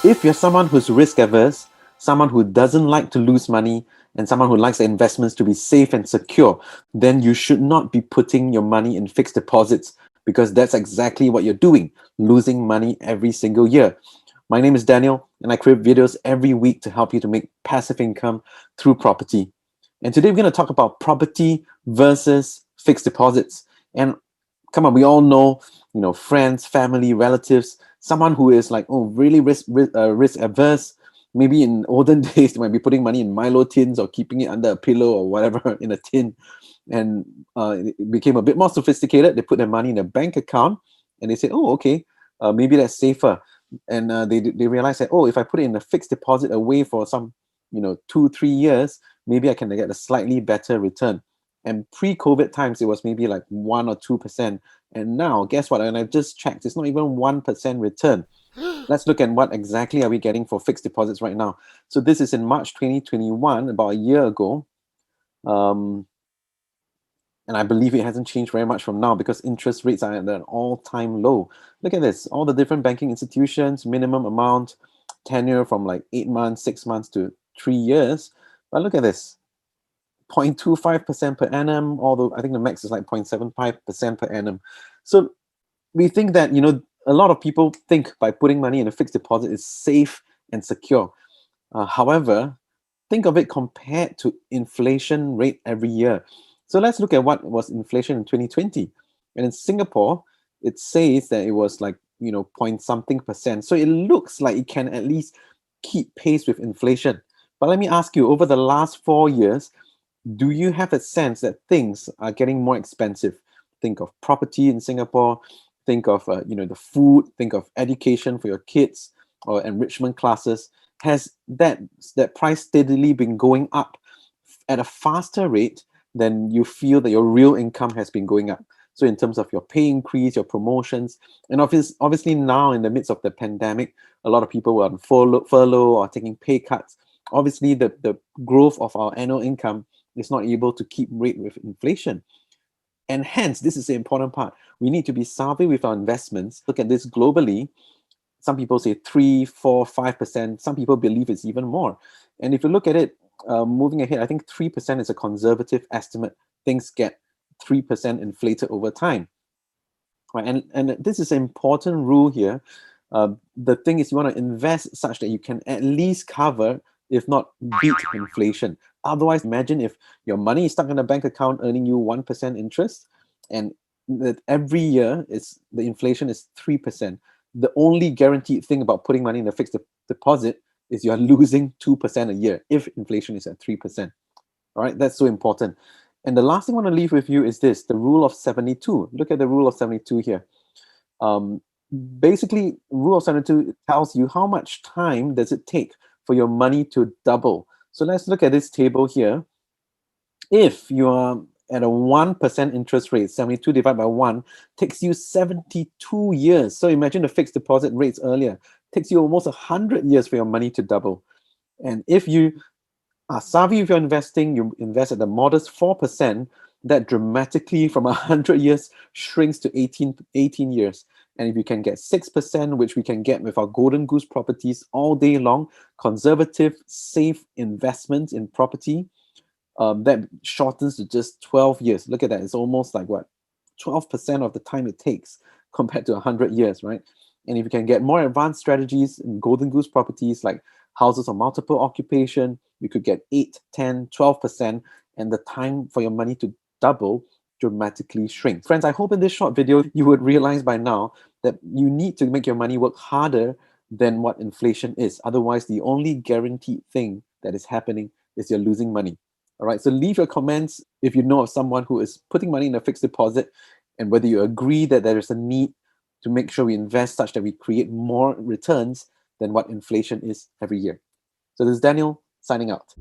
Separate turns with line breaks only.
If you're someone who's risk averse, someone who doesn't like to lose money, and someone who likes their investments to be safe and secure, then you should not be putting your money in fixed deposits, because that's exactly what you're doing, losing money every single year. My name is Daniel, and I create videos every week to help you to make passive income through property. And today we're going to talk about property versus fixed deposits. And come on, we all know, friends, family, relatives, someone who is like, oh, really risk averse. Maybe in olden days, they might be putting money in Milo tins or keeping it under a pillow or whatever in a tin. And it became a bit more sophisticated. They put their money in a bank account and they say, oh, okay, maybe that's safer. And they realize that, oh, if I put it in a fixed deposit away for some, 2-3 years, maybe I can get a slightly better return. And pre-COVID times, it was maybe like 1 or 2%. And now, guess what? And I've just checked, it's not even 1% return. Let's look at what exactly are we getting for fixed deposits right now. So this is in March 2021, about a year ago. And I believe it hasn't changed very much from now because interest rates are at an all-time low. Look at this, all the different banking institutions, minimum amount, tenure from like 8 months, 6 months to 3 years. But look at this, 0.25% per annum, although I think the max is like 0.75% per annum. So we think that, a lot of people think by putting money in a fixed deposit is safe and secure. However, think of it compared to inflation rate every year. So let's look at what was inflation in 2020. And in Singapore, it says that it was like, point something percent. So it looks like it can at least keep pace with inflation. But let me ask you, over the last 4 years, do you have a sense that things are getting more expensive? Think of property in Singapore, think of the food, think of education for your kids or enrichment classes. Has that price steadily been going up at a faster rate than you feel that your real income has been going up? So in terms of your pay increase, your promotions, and obviously now in the midst of the pandemic, a lot of people were on furlough or taking pay cuts. Obviously, the growth of our annual income is not able to keep rate with inflation. And hence, this is the important part. We need to be savvy with our investments. Look at this globally. Some people say 3, 4, 5%. Some people believe it's even more. And if you look at it, moving ahead, I think 3% is a conservative estimate. Things get 3% inflated over time. Right? And this is an important rule here. The thing is, you want to invest such that you can at least cover, if not beat, inflation. Otherwise, imagine if your money is stuck in a bank account earning you 1% interest, and that every year the inflation is 3%. The only guaranteed thing about putting money in a fixed deposit is you are losing 2% a year if inflation is at 3%. All right, that's so important. And the last thing I want to leave with you is this, the rule of 72. Look at the rule of 72 here. Basically, rule of 72 tells you how much time does it take for your money to double. So let's look at this table here. If you are at a 1% interest rate, 72 divided by 1 takes you 72 years. So imagine the fixed deposit rates earlier. It takes you almost 100 years for your money to double. And if you are savvy with your investing, you invest at a modest 4%, that dramatically from 100 years shrinks to 18 years. And if you can get 6%, which we can get with our Golden Goose properties all day long, conservative, safe investments in property, that shortens to just 12 years. Look at that. It's almost like 12% of the time it takes compared to 100 years, right? And if you can get more advanced strategies in Golden Goose properties like houses of multiple occupation, you could get 8, 10, 12%, and the time for your money to double dramatically shrink. Friends, I hope in this short video, you would realize by now that you need to make your money work harder than what inflation is. Otherwise, the only guaranteed thing that is happening is you're losing money. All right, so leave your comments if you know of someone who is putting money in a fixed deposit and whether you agree that there is a need to make sure we invest such that we create more returns than what inflation is every year. So this is Daniel signing out.